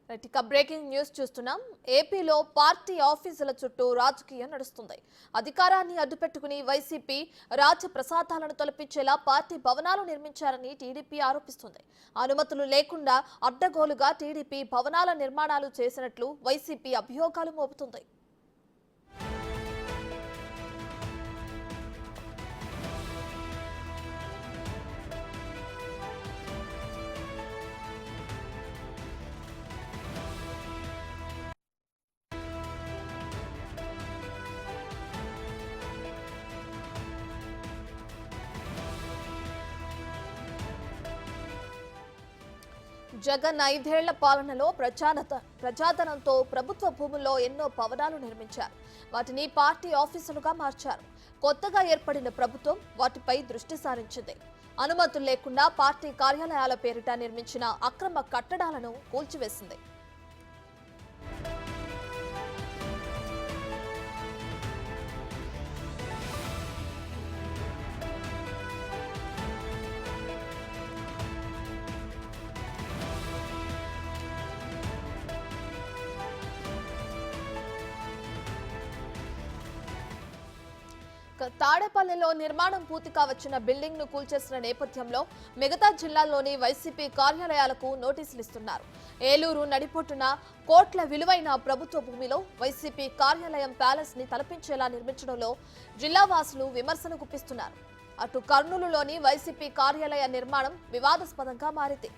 ఇక breaking news చూస్తున్నాం. ఏపీలో పార్టీ ఆఫీసుల చుట్టూ రాజకీయం నడుస్తుంది. అధికారాన్ని అడ్డుపెట్టుకుని వైసీపీ రాజ్య ప్రసాదాలను తొలపించేలా పార్టీ భవనాలు నిర్మించారని టీడీపీ ఆరోపిస్తుంది. అనుమతులు లేకుండా అడ్డగోలుగా టీడీపీ భవనాల నిర్మాణాలు చేసినట్లు వైసీపీ అభియోగాలు మోపుతుంది. జగన్ 5 ఏళ్ల పాలనలో ప్రజాధనంతో ప్రభుత్వ భూముల్లో ఎన్నో భవనాలు నిర్మించారు. వాటిని పార్టీ ఆఫీసులుగా మార్చారు. కొత్తగా ఏర్పడిన ప్రభుత్వం వాటిపై దృష్టి సారించింది. అనుమతులు లేకుండా పార్టీ కార్యాలయాల పేరిట నిర్మించిన అక్రమ కట్టడాలను కూల్చివేసింది. తాడేపల్లిలో నిర్మాణం పూర్తి కావచ్చిన బిల్డింగ్ ను కూల్చేసిన నేపథ్యంలో మిగతా జిల్లాల్లోని వైసీపీ కార్యాలయాలకు నోటీసులు ఇస్తున్నారు. ఏలూరు నడిపొట్టున కోట్ల విలువైన ప్రభుత్వ భూమిలో వైసీపీ కార్యాలయం ప్యాలెస్ ని తలపించేలా నిర్మించడంలో జిల్లావాసులు విమర్శలు గుప్పిస్తున్నారు. అటు కర్నూలులోని వైసీపీ కార్యాలయ నిర్మాణం వివాదాస్పదంగా మారింది.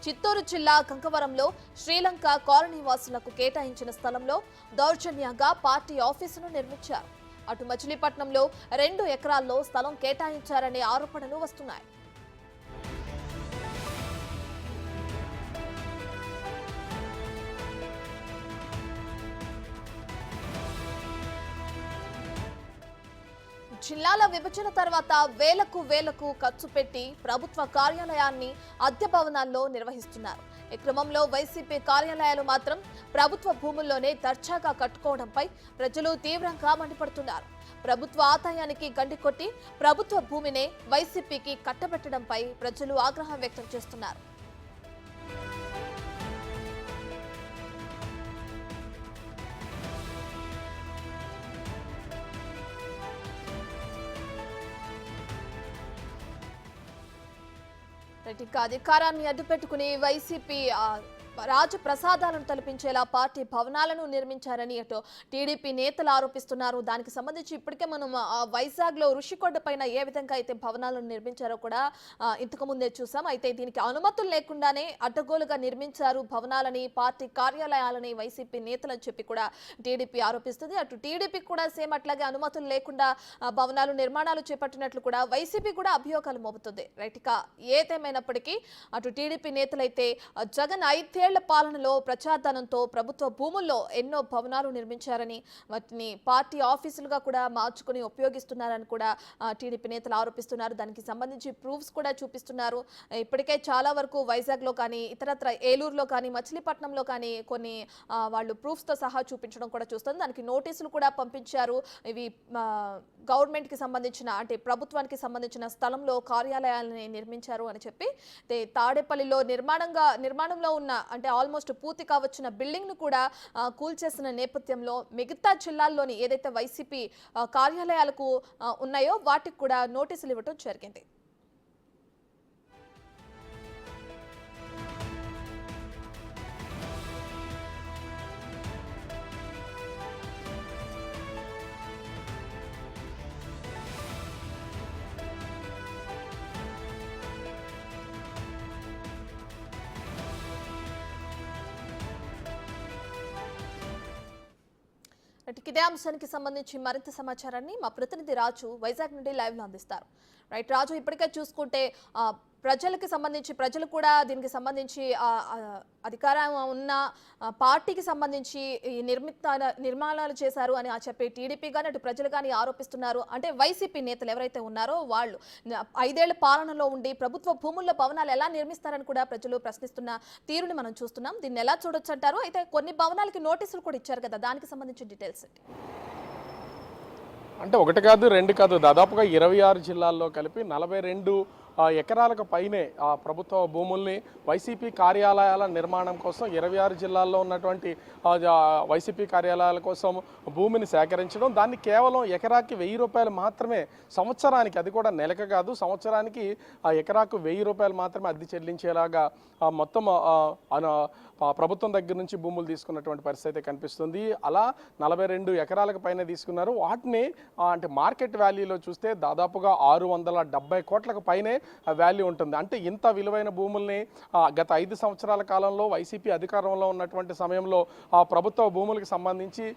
చిత్తూరు జిల్లా కంకవరంలో శ్రీలంక కాలనీ వాసులకు కేటాయించిన స్థలంలో దౌర్జన్యంగా పార్టీ ఆఫీసును నిర్మించారు. అటు మచిలీపట్నంలో 2 ఎకరాల్లో స్థలం కేటాయించారనే ఆరోపణలు వస్తున్నాయి. జిల్లాల విభజన తర్వాత వేలకు ఖర్చు పెట్టి ప్రభుత్వ కార్యాలయాన్ని అద్దె భవనాల్లో నిర్వహిస్తున్నారు. ఈ క్రమంలో వైసీపీ కార్యాలయాలు మాత్రం ప్రభుత్వ భూముల్లోనే దర్జాగా కట్టుకోవడంపై ప్రజలు తీవ్రంగా మండిపడుతున్నారు. ప్రభుత్వ ఆదాయానికి గండికొట్టి ప్రభుత్వ భూమినే వైసీపీకి కట్టబెట్టడంపై ప్రజలు ఆగ్రహం వ్యక్తం చేస్తున్నారు. అధికారాన్ని అడ్డుపెట్టుకుని వైసీపీ రాజు ప్రసాదాలను తలపించేలా పార్టీ భవనాలను నిర్మించారని అటు టీడీపీ నేతలు ఆరోపిస్తున్నారు. దానికి సంబంధించి ఇప్పటికే మనం వైజాగ్ లో ఋషికొండ పైన ఏ విధంగా అయితే భవనాలను నిర్మించారో కూడా ఇంతకు ముందే చూసాం. అయితే దీనికి అనుమతులు లేకుండానే అడ్డగోలుగా నిర్మించారు భవనాలని, పార్టీ కార్యాలయాలని వైసీపీ నేతలని చెప్పి కూడా టీడీపీ ఆరోపిస్తుంది. అటు టీడీపీ కూడా సేమ్ అట్లాగే అనుమతులు లేకుండా భవనాలు నిర్మాణాలు చేపట్టినట్లు కూడా వైసీపీ కూడా అభియోగాలు మోపుతుంది. రైట్, ఇక ఏదేమైనప్పటికీ అటు టీడీపీ నేతలైతే జగన్ 5 ఏళ్ల పాలనలో ప్రజాధనంతో ప్రభుత్వ భూముల్లో ఎన్నో భవనాలు నిర్మించారని, వాటిని పార్టీ ఆఫీసులుగా కూడా మార్చుకుని ఉపయోగిస్తున్నారని కూడా టీడీపీ నేతలు ఆరోపిస్తున్నారు. దానికి సంబంధించి ప్రూఫ్స్ కూడా చూపిస్తున్నారు. ఇప్పటికే చాలా వరకు వైజాగ్లో కానీ ఇతరత్ర ఏలూరులో కానీ మచిలీపట్నంలో కానీ కొన్ని వాళ్ళు ప్రూఫ్స్తో సహా చూపించడం కూడా చూస్తుంది. దానికి నోటీసులు కూడా పంపించారు. ఇవి గవర్నమెంట్కి సంబంధించిన అంటే ప్రభుత్వానికి సంబంధించిన స్థలంలో కార్యాలయాలని నిర్మించారు అని చెప్పి తాడేపల్లిలో నిర్మాణంలో ఉన్న అంటే ఆల్మోస్ట్ పూర్తి కావచ్చిన బిల్డింగ్ ను కూడా కూల్చేసిన నేపథ్యంలో మిగతా జిల్లాల్లోని ఏదైతే వైసీపీ కార్యాలయాలకు ఉన్నాయో వాటికి కూడా నోటీసులు ఇవ్వడం జరిగింది. ఇదే అంశానికి సంబంధించి మరింత సమాచారాన్ని మా ప్రతినిధి రాజు వైజాగ్ నుండి లైవ్ లో అందిస్తారు. రైట్ రాజు, ఇప్పటికే చూసుకుంటే ప్రజలకు సంబంధించి ప్రజలు కూడా దీనికి సంబంధించి అధికారం ఉన్న పార్టీకి సంబంధించి ఈ నిర్మాణాలు చేశారు అని చెప్పి టీడీపీ కానీ అటు ప్రజలు కానీ ఆరోపిస్తున్నారు. అంటే వైసీపీ నేతలు ఎవరైతే ఉన్నారో వాళ్ళు 5 ఏళ్ల పాలనలో ఉండి ప్రభుత్వ భూముల్లో భవనాలు ఎలా నిర్మిస్తారని కూడా ప్రజలు ప్రశ్నిస్తున్న తీరుని మనం చూస్తున్నాం. దీన్ని ఎలా చూడొచ్చు అంటారు? అయితే కొన్ని భవనాలకి నోటీసులు కూడా ఇచ్చారు కదా, దానికి సంబంధించి డీటెయిల్స్ అంటే ఒకటి కాదు, 2 కాదు, దాదాపుగా 26 జిల్లాల్లో కలిపి 42 ఎకరాలకు పైనే ప్రభుత్వ భూముల్ని వైసీపీ కార్యాలయాల నిర్మాణం కోసం 26 జిల్లాల్లో ఉన్నటువంటి వైసీపీ కార్యాలయాల కోసం భూమిని సేకరించడం, దాన్ని కేవలం ఎకరాకి 1000 రూపాయలు మాత్రమే సంవత్సరానికి, అది కూడా నెలకు కాదు సంవత్సరానికి ఎకరాకు 1000 రూపాయలు మాత్రమే అద్దె చెల్లించేలాగా మొత్తం ప్రభుత్వం దగ్గర నుంచి భూములు తీసుకున్నటువంటి పరిస్థితి కనిపిస్తుంది. అలా 42 ఎకరాలకు పైన తీసుకున్నారు. వాటిని అంటే మార్కెట్ వాల్యూలో చూస్తే దాదాపుగా 670 కోట్లకు పైనే వాల్యూ ఉంటుంది. అంటే ఇంత విలువైన భూముల్ని గత 5 సంవత్సరాల కాలంలో వైసీపీ అధికారంలో ఉన్నటువంటి సమయంలో ప్రభుత్వ భూములకు సంబంధించి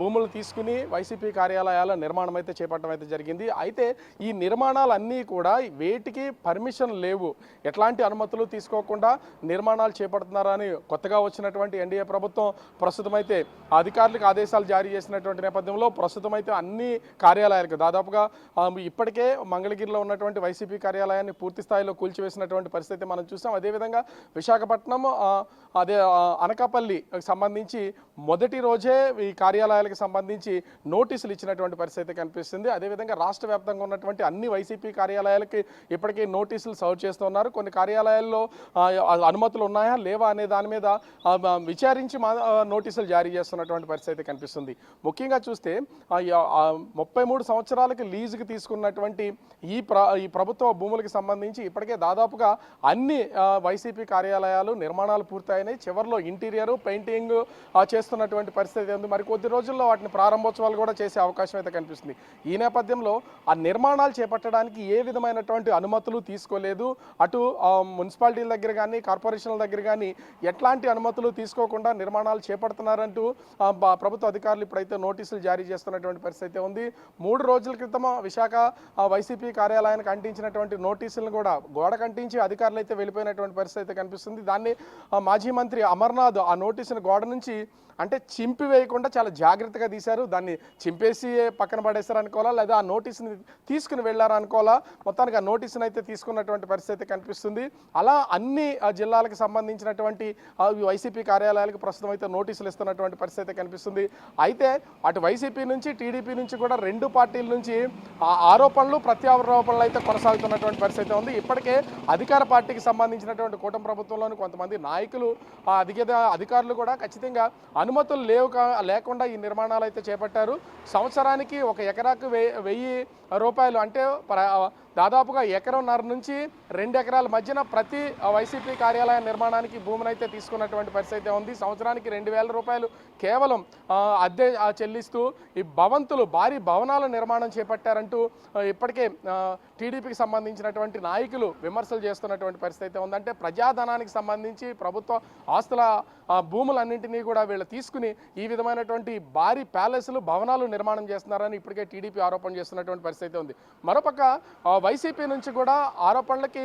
భూములు తీసుకుని వైసీపీ కార్యాలయాల నిర్మాణం అయితే చేపట్టడం అయితే జరిగింది. అయితే ఈ నిర్మాణాలన్నీ కూడా వేటికి పర్మిషన్ లేవు, ఎట్లాంటి అనుమతులు తీసుకోకుండా నిర్మాణాలు చేపడుతున్నారని కొత్తగా వచ్చినటువంటి ఎన్డీఏ ప్రభుత్వం ప్రస్తుతం అయితే అధికారులకు ఆదేశాలు జారీ చేసినటువంటి నేపథ్యంలో ప్రస్తుతం అయితే అన్ని కార్యాలయాలకు దాదాపుగా ఇప్పటికే మంగళగిరిలో ఉన్నటువంటి వైసీపీ కార్యాలయాన్ని పూర్తి స్థాయిలో కూల్చివేసినటువంటి పరిస్థితి మనం చూసాం. అదేవిధంగా విశాఖపట్నం అనకాపల్లికి సంబంధించి మొదటి రోజే ఈ కార్యాలయాలకు సంబంధించి నోటీసులు ఇచ్చినటువంటి పరిస్థితి కనిపిస్తుంది. అదేవిధంగా రాష్ట్ర వ్యాప్తంగా ఉన్నటువంటి అన్ని వైసీపీ కార్యాలయాలకి ఇప్పటికీ నోటీసులు సర్వ్ చేస్తున్నారు. కొన్ని కార్యాలయాల్లో అనుమతులు ఉన్నాయా లేవా అనే దాని మీద విచారించి నోటీసులు జారీ చేస్తున్నటువంటి పరిస్థితి కనిపిస్తుంది. ముఖ్యంగా చూస్తే 33 సంవత్సరాలకి లీజుకి తీసుకున్నటువంటి ఈ ప్రభుత్వ భూములకు సంబంధించి ఇప్పటికే దాదాపుగా అన్ని వైసీపీ కార్యాలయాలు నిర్మాణాలు పూర్తయినాయి. చివరిలో ఇంటీరియర్ పెయింటింగ్ చేస్తున్నటువంటి పరిస్థితి ఉంది. మరి కొద్ది రోజుల్లో వాటిని ప్రారంభోత్సవాలు కూడా చేసే అవకాశం అయితే కనిపిస్తుంది. ఈ నేపథ్యంలో ఆ నిర్మాణాలు చేపట్టడానికి ఏ విధమైనటువంటి అనుమతులు తీసుకోలేదు. అటు మున్సిపాలిటీల దగ్గర కానీ కార్పొరేషన్ల దగ్గర కానీ ఎట్లాంటి అనుమతులు తీసుకోకుండా నిర్మాణాలు చేపడుతున్నారంటూ ప్రభుత్వ అధికారులు ఇప్పుడైతే నోటీసులు జారీ చేస్తున్నటువంటి పరిస్థితి ఉంది. 3 రోజుల క్రితం విశాఖ వైసీపీ కార్యాలయానికి అంటించినటువంటి నోటీసులను కూడా గోడ కంటించి అధికారులు అయితే వెళ్ళిపోయినటువంటి పరిస్థితి కనిపిస్తుంది. దాన్ని మాజీ మంత్రి అమర్నాథ్ ఆ నోటీసును గోడ నుంచి అంటే చింపి వేయకుండా చాలా జాగ్రత్తగా తీశారు. దాన్ని చింపేసి పక్కన పడేశారు అనుకోవాలా, లేదా ఆ నోటీసుని తీసుకుని వెళ్ళారు అనుకోవాలా, మొత్తానికి ఆ నోటీసును అయితే తీసుకున్నటువంటి పరిస్థితి కనిపిస్తుంది. అలా అన్ని జిల్లాలకు సంబంధించినటువంటి వైసీపీ కార్యాలయాలకు ప్రస్తుతం అయితే నోటీసులు ఇస్తున్నటువంటి పరిస్థితి కనిపిస్తుంది. అయితే అటు వైసీపీ నుంచి టీడీపీ నుంచి కూడా 2 పార్టీల నుంచి ఆరోపణలు ప్రత్యారోపణలు అయితే కొనసాగుతున్నటువంటి పరిస్థితి ఉంది. ఇప్పటికే అధికార పార్టీకి సంబంధించినటువంటి కూటమి ప్రభుత్వంలోని కొంతమంది నాయకులు అధికారులు కూడా ఖచ్చితంగా అనుమతులు లేకుండా ఈ నిర్మాణాలు అయితే చేపట్టారు. సంవత్సరానికి ఒక ఎకరాకు 1000 రూపాయలు అంటే దాదాపుగా 1.5 ఎకరం నుంచి 2 ఎకరాల మధ్యన ప్రతి వైసీపీ కార్యాలయ నిర్మాణానికి భూమిని అయితే తీసుకున్నటువంటి పరిస్థితి ఉంది. సంవత్సరానికి 2000 రూపాయలు కేవలం అద్దె చెల్లిస్తూ ఈ భారీ భవనాల నిర్మాణం చేపట్టారంటూ ఇప్పటికే టీడీపీకి సంబంధించినటువంటి నాయకులు విమర్శలు చేస్తున్నటువంటి పరిస్థితి ఉంది. అంటే ప్రజాధనానికి సంబంధించి ప్రభుత్వ ఆస్తుల భూములన్నింటినీ కూడా వీళ్ళు తీసుకుని ఈ విధమైనటువంటి భారీ ప్యాలెస్లు భవనాలు నిర్మాణం చేస్తున్నారని ఇప్పటికే టీడీపీ ఆరోపణ చేస్తున్నటువంటి పరిస్థితి ఉంది. మరోపక్క వైసీపీ నుంచి కూడా ఆరోపణలకి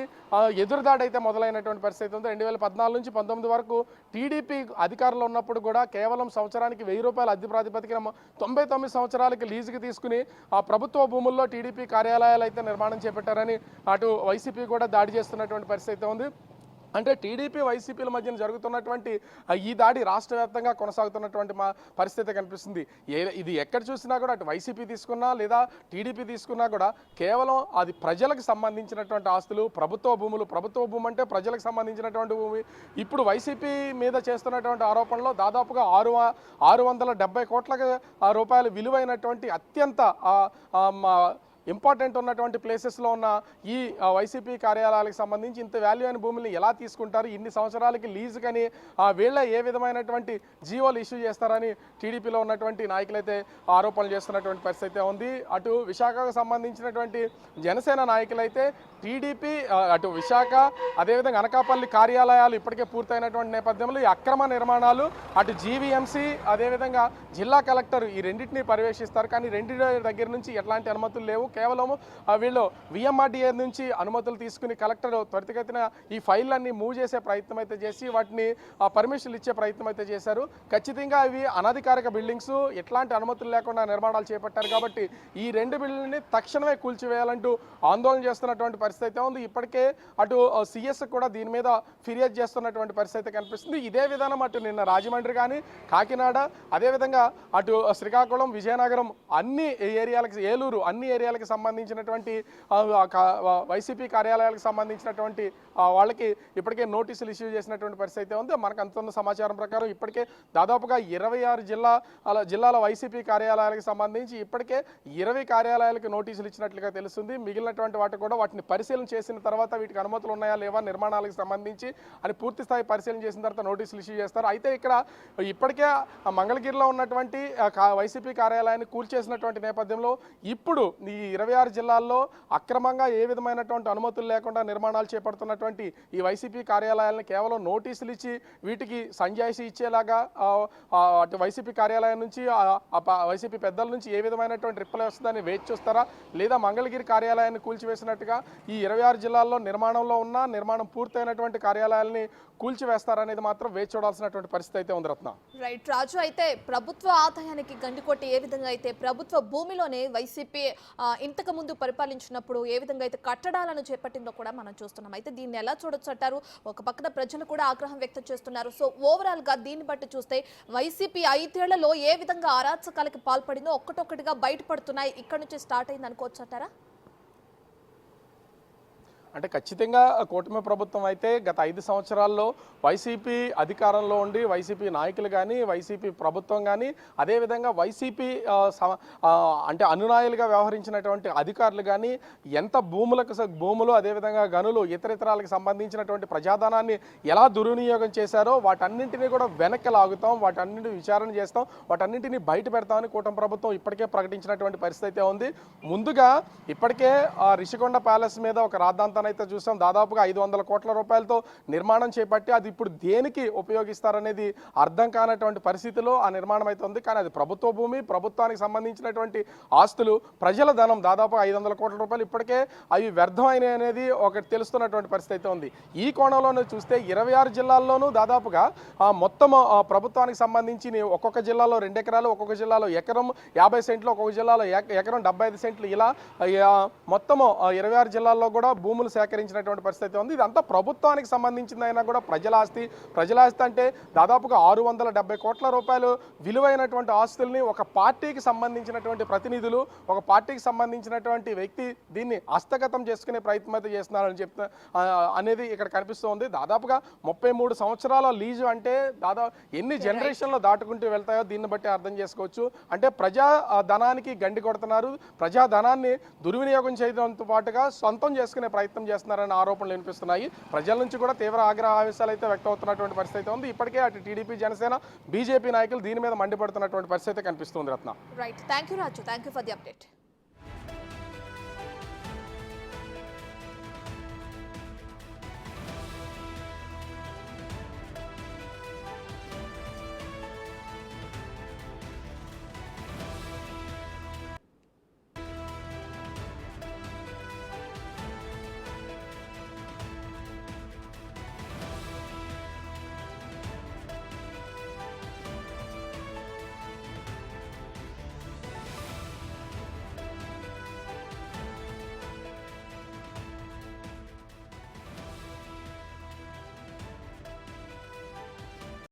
ఎదురుదాడి అయితే మొదలైనటువంటి పరిస్థితి ఉంది. 2014 నుంచి 19 వరకు టీడీపీ అధికారంలో ఉన్నప్పుడు కూడా కేవలం సంవత్సరానికి 1000 రూపాయల అద్దె ప్రాతిపదికన 99 సంవత్సరాలకి లీజుకి తీసుకుని ఆ ప్రభుత్వ భూముల్లో టీడీపీ కార్యాలయాలు అయితే నిర్మాణం చేపట్టారని అటు వైసీపీ కూడా దాడి చేస్తున్నటువంటి పరిస్థితి ఉంది. అంటే టీడీపీ వైసీపీల మధ్యన జరుగుతున్నటువంటి ఈ దాడి రాష్ట్ర వ్యాప్తంగా కొనసాగుతున్నటువంటి పరిస్థితి కనిపిస్తుంది. ఇది ఎక్కడ చూసినా కూడా అటు వైసీపీ తీసుకున్నా లేదా టీడీపీ తీసుకున్నా కూడా కేవలం అది ప్రజలకు సంబంధించినటువంటి ఆస్తులు, ప్రభుత్వ భూమి అంటే ప్రజలకు సంబంధించినటువంటి భూమి. ఇప్పుడు వైసీపీ మీద చేస్తున్నటువంటి ఆరోపణలో దాదాపుగా 670 కోట్ల రూపాయలు విలువైనటువంటి అత్యంత ఇంపార్టెంట్ ఉన్నటువంటి ప్లేసెస్లో ఉన్న ఈ వైసీపీ కార్యాలయాలకు సంబంధించి ఇంత వాల్యూ అయిన భూముల్ని ఎలా తీసుకుంటారు, ఇన్ని సంవత్సరాలకి లీజు కానీ వీళ్ళ ఏ విధమైనటువంటి జీవోలు ఇష్యూ చేస్తారని టీడీపీలో ఉన్నటువంటి నాయకులైతే ఆరోపణలు చేస్తున్నటువంటి పరిస్థితి ఉంది. అటు విశాఖకు సంబంధించినటువంటి జనసేన నాయకులైతే టీడీపీ అటు విశాఖ అదేవిధంగా అనకాపల్లి కార్యాలయాలు ఇప్పటికే పూర్తయినటువంటి నేపథ్యంలో ఈ అక్రమ నిర్మాణాలు అటు జీవీఎంసీ అదేవిధంగా జిల్లా కలెక్టర్ ఈ రెండింటినీ పర్యవేక్షిస్తారు. కానీ రెండింటి దగ్గర నుంచి ఎట్లాంటి అనుమతులు లేవు. కేవలం వీళ్ళు విఎంఆర్డీఏ నుంచి అనుమతులు తీసుకుని కలెక్టర్ త్వరితగతిన ఈ ఫైళ్ళన్నీ మూవ్ చేసే ప్రయత్నం అయితే చేసి వాటిని పర్మిషన్లు ఇచ్చే ప్రయత్నం అయితే చేశారు. ఖచ్చితంగా ఇవి అనధికారిక బిల్డింగ్స్, ఎట్లాంటి అనుమతులు లేకుండా నిర్మాణాలు చేపట్టారు కాబట్టి ఈ 2 బిల్డింగ్ని తక్షణమే కూల్చివేయాలంటూ ఆందోళన చేస్తున్నటువంటి పరిస్థితి ఉంది. ఇప్పటికే అటు సిఎస్ కూడా దీని మీద ఫిర్యాదు చేస్తున్నటువంటి పరిస్థితి కనిపిస్తుంది. ఇదే విధానం అటు నిన్న రాజమండ్రి కానీ అదేవిధంగా అటు శ్రీకాకుళం, విజయనగరం అన్ని ఏరియాలకు, ఏలూరు అన్ని ఏరియాలకు కార్యాలయాలకు సంబంధించినటువంటి వైసీపీ కార్యాలయాలకు సంబంధించినటువంటి వాళ్ళకి ఇప్పటికే నోటీసులు ఇష్యూ చేసినటువంటి పరిస్థితి అయితే ఉంది. మనకు అందుతున్న సమాచారం ప్రకారం ఇప్పటికే దాదాపుగా 26 జిల్లాల వైసీపీ కార్యాలయాలకు సంబంధించి ఇప్పటికే 20 కార్యాలయాలకు నోటీసులు ఇచ్చినట్లుగా తెలుస్తుంది. మిగిలినటువంటి వాటి కూడా వాటిని పరిశీలన చేసిన తర్వాత వీటికి అనుమతులు ఉన్నాయా లేవా నిర్మాణాలకు సంబంధించి అని పూర్తి స్థాయి పరిశీలన చేసిన తర్వాత నోటీసులు ఇష్యూ చేస్తారు. అయితే ఇక్కడ ఇప్పటికే మంగళగిరిలో ఉన్నటువంటి వైసీపీ కార్యాలయాన్ని కూల్చేసినటువంటి నేపథ్యంలో ఇప్పుడు ఈ 26 జిల్లాల్లో అక్రమంగా ఏ విధమైనటువంటి అనుమతులు లేకుండా నిర్మాణాలు చేపడుతున్నటువంటి ఈ వైసీపీ కార్యాలయాలను కేవలం నోటీసులు ఇచ్చి వీటికి సంజాయిషి ఇచ్చేలాగా అటు వైసీపీ కార్యాలయం నుంచి వైసీపీ పెద్దల నుంచి ఏ విధమైనటువంటి రిప్లై వస్తుందని వేచి చూస్తారా, లేదా మంగళగిరి కార్యాలయాన్ని కూల్చివేసినట్టుగా ఈ 26 జిల్లాల్లో నిర్మాణంలో ఉన్న నిర్మాణం పూర్తయినటువంటి కార్యాలయాల్ని కూల్చివేస్తారనేది మాత్రం వేచి చూడాల్సినటువంటి పరిస్థితి అయితే ఉంది రత్న. రైట్ రాజు, అయితే ప్రభుత్వ ఆదాయానికి గండికొట్టి ఏ విధంగా అయితే ప్రభుత్వ భూమిలోనే వైసీపీ ఇంతకు ముందు పరిపాలించినప్పుడు ఏ విధంగా అయితే కట్టడాలను చేపట్టిందో కూడా మనం చూస్తున్నాం. అయితే దీన్ని ఎలా చూడొచ్చు అంటారు? ఒక పక్కన ప్రజలు కూడా ఆగ్రహం వ్యక్తం చేస్తున్నారు. సో ఓవరాల్ గా దీన్ని బట్టి చూస్తే వైసీపీ 5 ఏళ్లలో ఏ విధంగా అరాచకాలకి పాల్పడిందో ఒక్కటొక్కటిగా బయటపడుతున్నాయి. ఇక్కడ నుంచి స్టార్ట్ అయింది అనుకోవచ్చు అంటారా? అంటే ఖచ్చితంగా కూటమి ప్రభుత్వం అయితే గత 5 సంవత్సరాల్లో వైసీపీ అధికారంలో ఉండి వైసీపీ నాయకులు కానీ వైసీపీ ప్రభుత్వం కానీ అదేవిధంగా వైసీపీ అంటే అనునాయులుగా వ్యవహరించినటువంటి అధికారులు కానీ ఎంత భూములు అదేవిధంగా గనులు ఇతరాలకు సంబంధించినటువంటి ప్రజాధనాన్ని ఎలా దుర్వినియోగం చేశారో వాటన్నింటినీ కూడా వెనక్కి లాగుతాం, వాటన్నింటినీ విచారణ చేస్తాం, వాటన్నింటినీ బయట పెడతామని కూటమి ప్రభుత్వం ఇప్పటికే ప్రకటించినటువంటి పరిస్థితి అయితే ఉంది. ముందుగా ఇప్పటికే రిషికొండ ప్యాలెస్ మీద ఒక రాద్ధాంతాన్ని అయితే చూసాం. దాదాపుగా 500 కోట్ల రూపాయలతో నిర్మాణం చేపట్టి అది ఇప్పుడు దేనికి ఉపయోగిస్తారనేది అర్థం కానటువంటి పరిస్థితిలో ఆ నిర్మాణం అయితే ఉంది. కానీ అది ప్రభుత్వ భూమి, ప్రభుత్వానికి సంబంధించినటువంటి ఆస్తులు, ప్రజల ధనం దాదాపు 500 కోట్ల రూపాయలు ఇప్పటికే అవి వ్యర్థమైనవి అనేది ఒకటి తెలుస్తున్నటువంటి పరిస్థితి అయితే ఉంది. ఈ కోణంలోనే చూస్తే 26 జిల్లాల్లోనూ దాదాపుగా మొత్తం ప్రభుత్వానికి సంబంధించి ఒక్కొక్క జిల్లాలో 2 ఎకరాలు, ఒక్కొక్క జిల్లాలో ఎకరం 50 సెంట్లు, ఒక్కొక్క జిల్లాలో ఎకరం 75 సెంట్లు, ఇలా మొత్తం 26 జిల్లాల్లో కూడా భూములు సేకరించినటువంటి పరిస్థితి ఉంది. ఇదంతా ప్రభుత్వానికి సంబంధించిందైనా కూడా ప్రజల ఆస్తి అంటే దాదాపుగా 670 కోట్ల రూపాయలు విలువైనటువంటి ఆస్తుల్ని ఒక పార్టీకి సంబంధించినటువంటి ప్రతినిధులు, ఒక పార్టీకి సంబంధించినటువంటి వ్యక్తి దీన్ని హస్తగతం చేసుకునే ప్రయత్నం అయితే చేస్తున్నారని అనేది ఇక్కడ కనిపిస్తోంది. దాదాపుగా 33 సంవత్సరాల లీజు అంటే దాదాపు ఎన్ని జనరేషన్లో దాటుకుంటూ వెళ్తాయో దీన్ని బట్టి అర్థం చేసుకోవచ్చు. అంటే ప్రజా ధనానికి గండి కొడుతున్నారు, ప్రజా ధనాన్ని దుర్వినియోగం చేయడంతో పాటుగా సొంతం చేసుకునే ప్రయత్నం చేస్తున్నారనే ఆరోపణలు వినిపిస్తున్నాయి. ప్రజల నుంచి కూడా తీవ్ర ఆవేశాలు అయితే వ్యక్తం అవుతున్నటువంటి పరిస్థితి ఉంది. ఇప్పటికే అటు టీడీపీ, జనసేన, బీజేపీ నాయకులు దీని మీద మండిపడుతున్నటువంటి పరిస్థితి కనిపిస్తుంది Ratna. Right, thank you Raju, thank you for the update.